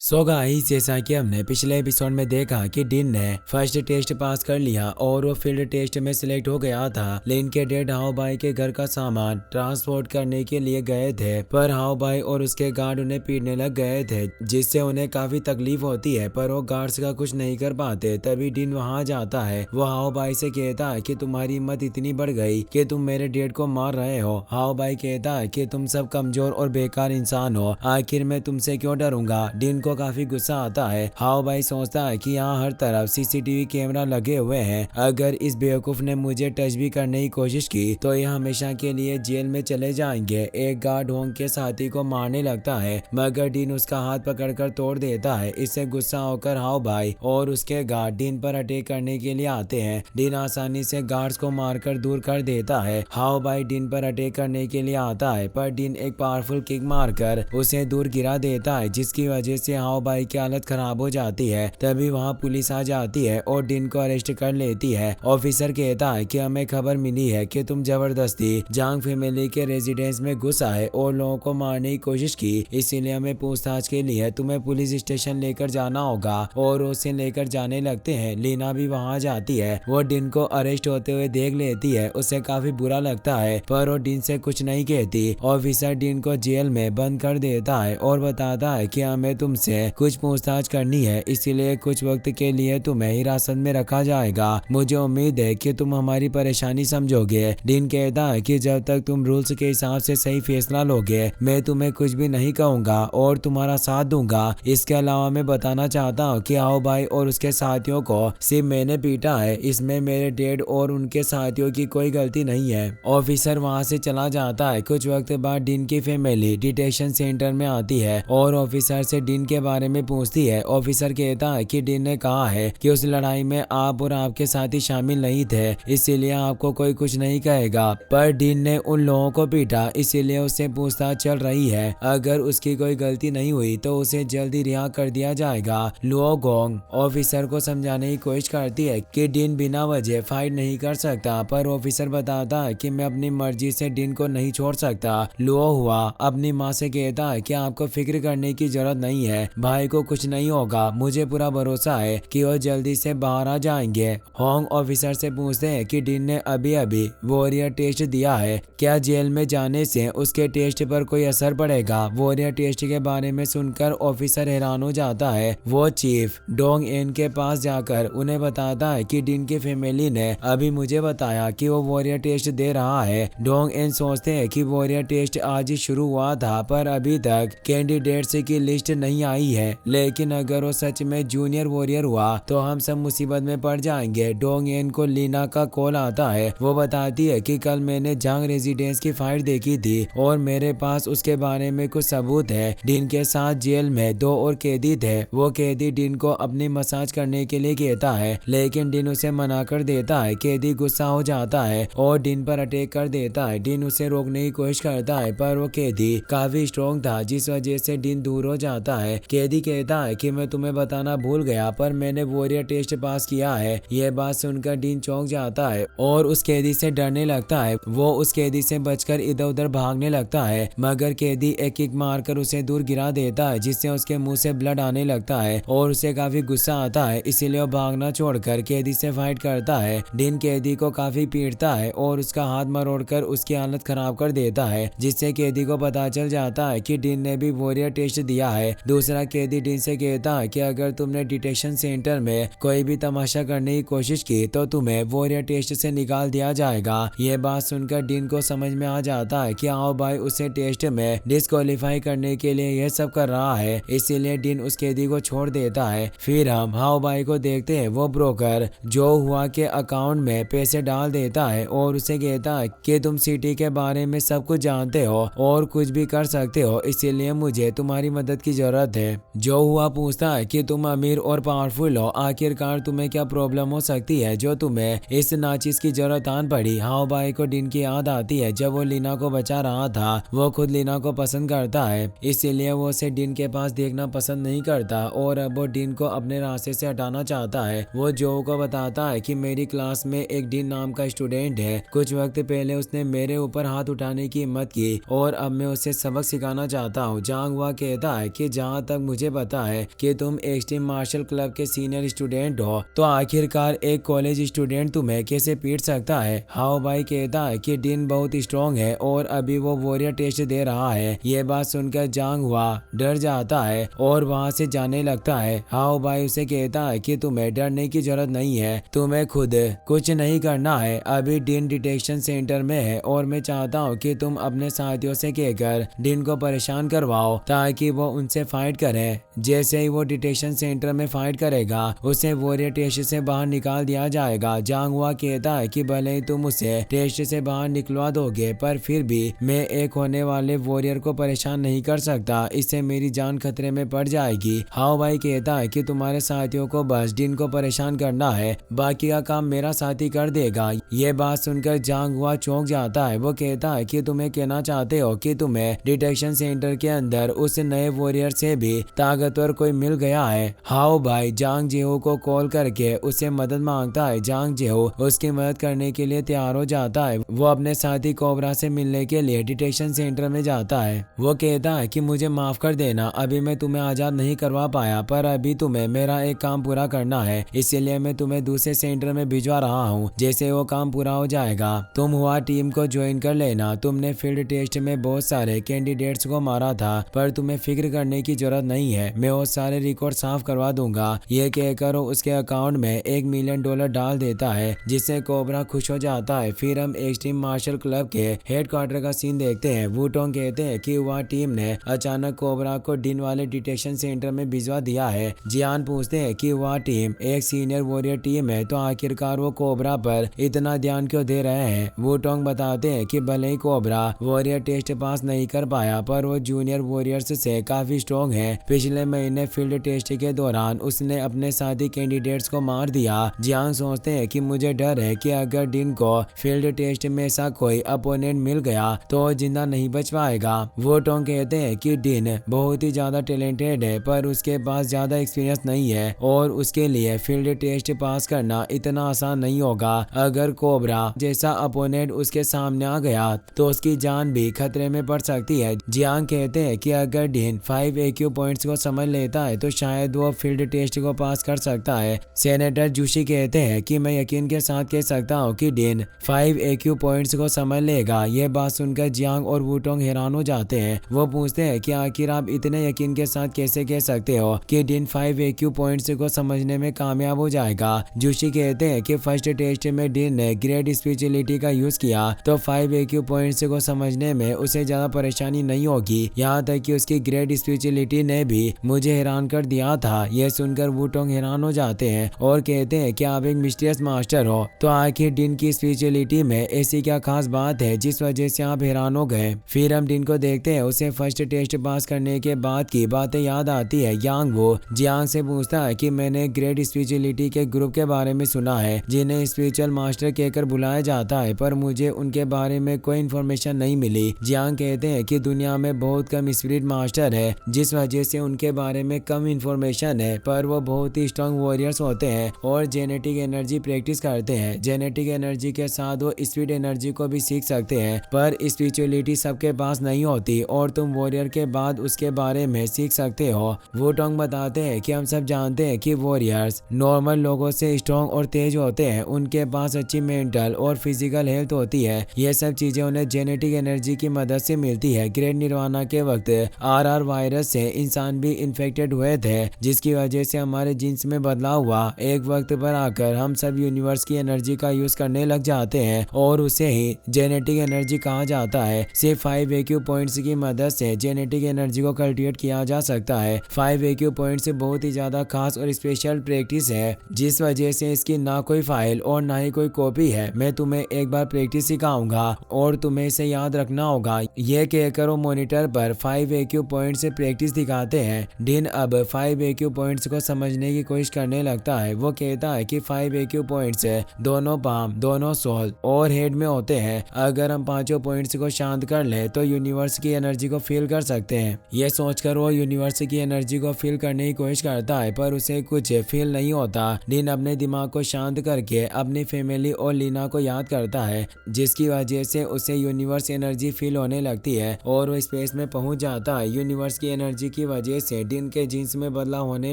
Guys, जैसा कि हमने पिछले एपिसोड में देखा कि डिन ने फर्स्ट टेस्ट पास कर लिया और वो फील्ड टेस्ट में सिलेक्ट हो गया था। लेकिन के डेड हाओ भाई के घर का सामान ट्रांसपोर्ट करने के लिए गए थे, पर हाओ भाई और उसके गार्ड उन्हें पीटने लग गए थे, जिससे उन्हें काफी तकलीफ होती है, पर वो गार्ड्स का कुछ नहीं कर पाते। तभी डिन वहां जाता है। वो हाओ भाई से कहता है कि तुम्हारी हिम्मत इतनी बढ़ गई कि तुम मेरे डेड को मार रहे हो। हाओ भाई कहता है कि तुम सब कमजोर और बेकार इंसान हो, आखिर मैं तुमसे क्यों डरूंगा। डिन को काफी गुस्सा आता है। हाओ भाई सोचता है कि यहाँ हर तरफ सीसीटीवी कैमरा लगे हुए हैं, अगर इस बेवकूफ ने मुझे टच भी करने की कोशिश की तो ये हमेशा के लिए जेल में चले जाएंगे। एक गार्ड होंग के साथी को मारने लगता है, मगर डिन उसका हाथ पकड़कर तोड़ देता है। इससे गुस्सा होकर हाओ भाई और उसके गार्ड डिन पर अटैक करने के लिए आते हैं। डिन आसानी से गार्ड्स को मारकर दूर कर देता है। हाओ भाई डिन पर अटैक करने के लिए आता है, पर डिन एक पावरफुल किक मारकर उसे दूर गिरा देता है, जिसकी वजह से हाओ भाई की हालत खराब हो जाती है। तभी वहाँ पुलिस आ जाती है और डिन को अरेस्ट कर लेती है। ऑफिसर कहता है कि हमें खबर मिली है कि तुम जबरदस्ती जांग फैमिली के रेजिडेंस में घुस आए और लोगों को मारने की कोशिश की, इसीलिए हमें पूछताछ के लिए तुम्हें पुलिस स्टेशन लेकर जाना होगा। और उसे लेकर जाने लगते हैं। लीना भी वहाँ जाती है। वो डिन को अरेस्ट होते हुए देख लेती है। उसे काफी बुरा लगता है, पर वो डिन से कुछ नहीं कहती। ऑफिसर डिन को जेल में बंद कर देता है और बताता है कि हमें तुमसे कुछ पूछताछ करनी है, इसीलिए कुछ वक्त के लिए तुम्हें हिरासत में रखा जाएगा। मुझे उम्मीद है कि तुम हमारी परेशानी समझोगे। डिन कहता है कि जब तक तुम रूल्स के हिसाब से सही फैसला लोगे, मैं तुम्हें कुछ भी नहीं कहूंगा और तुम्हारा साथ दूंगा। इसके अलावा मैं बताना चाहता हूँ कि हाओ भाई और उसके साथियों को सिर्फ मैंने पीटा है, इसमें मेरे डेड और उनके साथियों की कोई गलती नहीं है। ऑफिसर वहाँ से चला जाता है। कुछ वक्त बाद डिन की फैमिली डिटेंशन सेंटर में आती है और ऑफिसर से डिन के बारे में पूछती है। ऑफिसर कहता है कि डिन ने कहा है कि उस लड़ाई में आप और आपके साथी शामिल नहीं थे, इसीलिए आपको कोई कुछ नहीं कहेगा, पर डिन ने उन लोगों को पीटा, इसीलिए उससे पूछताछ चल रही है। अगर उसकी कोई गलती नहीं हुई तो उसे जल्दी रिहा कर दिया जाएगा। लुओ गोंग ऑफिसर को समझाने की कोशिश करती है कि डिन बिना वजह फाइट नहीं कर सकता, पर ऑफिसर बताता है कि मैं अपनी मर्जी से डिन को नहीं छोड़ सकता। लुओ हुआ अपनी माँ से कहता है कि आपको फिक्र करने की जरूरत नहीं है, भाई को कुछ नहीं होगा, मुझे पूरा भरोसा है कि वो जल्दी से बाहर आ जाएंगे। होंग ऑफिसर से पूछते हैं कि डिन ने अभी अभी वॉरियर टेस्ट दिया है, क्या जेल में जाने से उसके टेस्ट पर कोई असर पड़ेगा। वॉरियर टेस्ट के बारे में सुनकर ऑफिसर हैरान हो जाता है। वो चीफ डोंग एन के पास जाकर उन्हें बताता है कि डिन की फैमिली ने अभी मुझे बताया कि वो वॉरियर टेस्ट दे रहा है। डोंग एन सोचते हैं कि वॉरियर टेस्ट आज ही शुरू हुआ था, पर अभी तक कैंडिडेट्स की लिस्ट नहीं आई है, लेकिन अगर वो सच में जूनियर वॉरियर हुआ तो हम सब मुसीबत में पड़ जाएंगे। डोंग एन को लीना का कॉल आता है। वो बताती है कि कल मैंने जांग रेजिडेंस की फाइट देखी थी और मेरे पास उसके बारे में कुछ सबूत है। डिन के साथ जेल में 2 और कैदी थे। वो कैदी डिन को अपनी मसाज करने के लिए कहता है, लेकिन डिन उसे मना कर देता है। कैदी गुस्सा हो जाता है और डिन पर अटैक कर देता है। डिन उसे रोकने की कोशिश करता है, पर वो कैदी काफी स्ट्रॉन्ग था, जिस वजह से डिन दूर हो जाता है। कैदी कहता है कि मैं तुम्हें बताना भूल गया, पर मैंने वॉरियर टेस्ट पास किया है। यह बात सुनकर डिन चौंक जाता है और उस कैदी से डरने लगता है। वो उस कैदी से बचकर इधर उधर भागने लगता है, मगर कैदी एक किक मारकर उसे दूर गिरा देता है, जिससे उसके मुंह से ब्लड आने लगता है और उसे काफी गुस्सा आता है, इसीलिए वो भागना छोड़कर कैदी से फाइट करता है। डिन कैदी को काफी पीटता है और उसका हाथ मरोड़कर उसकी हालत खराब कर देता है, जिससे कैदी को पता चल जाता है कि डिन ने भी वॉरियर टेस्ट दिया है। दूसरा कैदी डिन से कहता है कि अगर तुमने डिटेंशन सेंटर में कोई भी तमाशा करने की कोशिश की तो तुम्हें वॉरियर टेस्ट से निकाल दिया जाएगा। ये बात सुनकर डिन को समझ में आ जाता है कि हाओ भाई उसे टेस्ट में डिस्क्वालीफाई करने के लिए यह सब कर रहा है, इसीलिए डिन उस कैदी को छोड़ देता है। फिर हम हाओ भाई को देखते हैं। वो ब्रोकर जो हुआ के अकाउंट में पैसे डाल देता है और उसे कहता है कि तुम सिटी के बारे में सब कुछ जानते हो और कुछ भी कर सकते हो, इसीलिए मुझे तुम्हारी मदद की जरूरत है। जो हुआ पूछता है कि तुम अमीर और पावरफुल हो, आखिरकार तुम्हें क्या प्रॉब्लम हो सकती है जो तुम्हें इस नाचिस की जरूरत आन पड़ी। हाओ भाई को डिन की याद आती है। जब वो लीना को बचा रहा था, वो खुद लीना को पसंद करता है, इसीलिए वो उसे डिन के पास देखना पसंद नहीं करता और अब वो डिन को अपने रास्ते से हटाना चाहता है। वो जो को बताता है कि मेरी क्लास में एक डिन नाम का स्टूडेंट है, कुछ वक्त पहले उसने मेरे ऊपर हाथ उठाने की हिम्मत की और अब मैं उसे सबक सिखाना चाहता हूँ। जांग हुआ कहता है कि जहाँ तक तक मुझे पता है कि तुम एक्सट्रीम मार्शल क्लब के सीनियर स्टूडेंट हो, तो आखिरकार एक कॉलेज स्टूडेंट तुम्हें कैसे पीट सकता है। हाओ भाई कहता है कि डिन बहुत स्ट्रॉन्ग है और अभी वो वॉरियर टेस्ट दे रहा है। ये बात सुनकर जांग हुआ डर जाता है और वहाँ से जाने लगता है। हाओ भाई उसे कहता है कि तुम्हें डरने की जरूरत नहीं है, तुम्हें खुद कुछ नहीं करना है। अभी डिन डिटेक्शन सेंटर में है और मैं चाहता हूँ कि तुम अपने साथियों से कहकर डिन को परेशान करवाओ ताकि वो उनसे फाइट करे। जैसे ही वो डिटेक्शन सेंटर में फाइट करेगा उसे वॉरियर टेस्ट से बाहर निकाल दिया जाएगा। जांग हुआ कहता है कि भले ही तुम उसे टेस्ट से बाहर निकलवा दोगे पर फिर भी मैं एक होने वाले वॉरियर को परेशान नहीं कर सकता, इससे मेरी जान खतरे में पड़ जाएगी। हाओ भाई कहता है कि तुम्हारे साथियों को बस डिन को परेशान करना है, बाकी का काम मेरा साथी कर देगा। ये बात सुनकर जांग हुआ चौंक जाता है। वो कहता है कि तुम्हें कहना चाहते हो कि तुम्हें डिटेक्शन सेंटर के अंदर उस नए वॉरियर से भी ताकतवर कोई मिल गया है। हाओ भाई जांग जेहो को कॉल करके उससे मदद मांगता है। जांग जेहो उसकी मदद करने के लिए तैयार हो जाता है। वो अपने साथी कोबरा से मिलने के लिए डिटेक्शन सेंटर में जाता है। वो कहता है कि मुझे माफ कर देना, अभी मैं तुम्हें आजाद नहीं करवा पाया, पर अभी तुम्हें मेरा एक काम पूरा करना है, इसीलिए मैं तुम्हें दूसरे सेंटर में भिजवा रहा हूँ। जैसे वो काम पूरा हो जाएगा तुम हुआ टीम को ज्वाइन कर लेना। तुमने फील्ड टेस्ट में बहुत सारे कैंडिडेट्स को मारा था, पर तुम्हें फिक्र करने की जरूरत नहीं है, मैं वो सारे रिकॉर्ड साफ करवा दूंगा। ये कहकर उसके अकाउंट में $1 मिलियन डाल देता है, जिससे कोबरा खुश हो जाता है। फिर हम एक्सट्रीम मार्शल क्लब के हेडक्वार्टर का सीन देखते हैं। वुटोंग कहते हैं कि वह टीम ने अचानक कोबरा को डिन वाले डिटेक्शन सेंटर में भिजवा दिया है। जियान पूछते हैं कि वह टीम एक सीनियर वॉरियर टीम है, तो आखिरकार वो कोबरा पर इतना ध्यान क्यों दे रहे हैं। वुटोंग बताते हैं कि भले ही कोबरा वॉरियर टेस्ट पास नहीं कर पाया, पर वो जूनियर वॉरियर्स से काफी स्ट्रॉन्ग है। पिछले महीने फील्ड टेस्ट के दौरान उसने अपने साथी कैंडिडेट्स को मार दिया। जियांग सोचते हैं कि मुझे डर है कि अगर डिन को फील्ड टेस्ट में ऐसा कोई अपोनेंट मिल गया तो जिंदा नहीं बच पाएगा। वो टोंग कहते हैं कि डिन बहुत ही ज्यादा टैलेंटेड है, पर उसके पास ज्यादा एक्सपीरियंस नहीं है और उसके लिए फील्ड टेस्ट पास करना इतना आसान नहीं होगा। अगर कोबरा जैसा अपोनेंट उसके सामने आ गया तो उसकी जान भी खतरे में पड़ सकती है। जियांग कहते हैं कि अगर डिन 5 AQ पॉइंट्स को समझ लेता है तो शायद वो फील्ड टेस्ट को पास कर सकता है। सेनेटर जूशी कहते हैं कि मैं यकीन के साथ कह सकता हूँ कि डिन 5 AQ पॉइंट्स को समझ लेगा। ये बात सुनकर जियांग और वुटोंग हैरान हो जाते हैं। वो पूछते हैं कि आखिर आप इतने यकीन के साथ कैसे कह सकते हो कि डिन 5 AQ पॉइंट्स को समझने में कामयाब हो जाएगा। जूशी कहते हैं कि फर्स्ट टेस्ट में डिन ने ग्रेट स्पिरिचुअलिटी का यूज किया तो 5 AQ पॉइंट्स को समझने में उसे ज्यादा परेशानी नहीं होगी। यहाँ तक कि उसकी ग्रेट स्पिरिचुअलिटी ने भी मुझे हैरान कर दिया था। यह सुनकर वुटोंग हैरान हो जाते हैं और कहते हैं कि आप एक मिस्टीरियस मास्टर हो, तो आखिर डिन की स्पिरिचुअलिटी में ऐसी क्या खास बात है जिस वजह से आप हैरान हो गए। फिर हम डिन को देखते हैं। उसे फर्स्ट टेस्ट पास करने के बाद की बातें याद आती है। यांग वो जियांग से पूछता है कि मैंने ग्रेट स्पिरिचुअलिटी के ग्रुप के बारे में सुना है जिन्हें स्पिरिचुअल मास्टर कहकर बुलाया जाता है, पर मुझे उनके बारे में कोई इन्फॉर्मेशन नहीं मिली। जियांग कहते हैं कि दुनिया में बहुत कम स्पिरिट मास्टर है, जिस वजह से उनके बारे में कम इन्फॉर्मेशन है, पर वो बहुत ही स्ट्रॉन्ग वॉरियर्स होते हैं और जेनेटिक एनर्जी प्रैक्टिस करते हैं। जेनेटिक एनर्जी के साथ वो स्पिरिट एनर्जी को भी सीख सकते हैं, पर स्पिरिचुअलिटी सबके पास नहीं होती और तुम वॉरियर के बाद उसके बारे में सीख सकते हो। वो टोंग बताते हैं कि हम सब जानते हैं कि वॉरियर्स नॉर्मल लोगों से स्ट्रॉन्ग और तेज होते हैं, उनके पास अच्छी मेंटल और फिजिकल हेल्थ होती है। ये सब चीजें उन्हें जेनेटिक एनर्जी की मदद से मिलती है। ग्रेट निर्वाणा के वक्त RR वायरस से इंसान भी इन्फेक्टेड हुए थे, जिसकी वजह से हमारे जीन्स में बदलाव हुआ। एक वक्त पर आकर हम सब यूनिवर्स की एनर्जी का यूज करने लग जाते हैं और उसे ही जेनेटिक एनर्जी कहा जाता है। सिर्फ 5 AQ पॉइंट्स की मदद से जेनेटिक एनर्जी को कल्टिवेट किया जा सकता है। 5 AQ पॉइंट्स बहुत ही ज्यादा खास और स्पेशल प्रैक्टिस है, जिस वजह से इसकी ना कोई फाइल और ना ही कोई कॉपी है। मैं तुम्हें एक बार प्रैक्टिस सिखाऊंगा और तुम्हें इसे याद रखना होगा। यह कहकर वो मॉनिटर पर 5 AQ पॉइंट से प्रैक्टिस दिखाते हैं। डिन अब 5 AQ पॉइंट्स को समझने की कोशिश करने लगता है। वो कहता है कि 5 AQ पॉइंट्स दोनों पाम, दोनों सोल और हेड में होते हैं। अगर हम पांचों पॉइंट्स को शांत कर ले तो यूनिवर्स की एनर्जी को फील कर सकते हैं। यह सोचकर वो यूनिवर्स की एनर्जी को फील करने की कोशिश करता है, पर उसे कुछ फील नहीं होता। डिन अपने दिमाग को शांत करके अपनी फैमिली और लीना को याद करता है, जिसकी वजह से उसे यूनिवर्स एनर्जी फील होने लगती है और वो स्पेस में पहुंच जाता है। यूनिवर्स की एनर्जी की वजह से डिन के जीन्स में बदलाव होने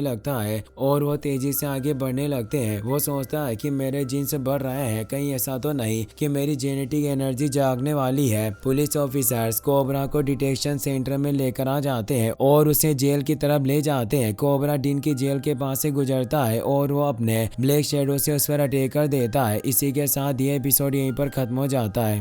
लगता है और वो तेजी से आगे बढ़ने लगते हैं। वो सोचता है कि मेरे जीन्स बढ़ रहे हैं, कहीं ऐसा तो नहीं कि मेरी जेनेटिक एनर्जी जागने वाली है। पुलिस ऑफिसर्स कोबरा को डिटेक्शन सेंटर में लेकर आ जाते हैं और उसे जेल की तरफ ले जाते हैं। कोबरा डिन की जेल के पास से गुजरता है और वो अपने ब्लैक शेडो से उस पर अटैक कर देता है। इसी के साथ ये एपिसोड यहीं पर खत्म हो जाता है।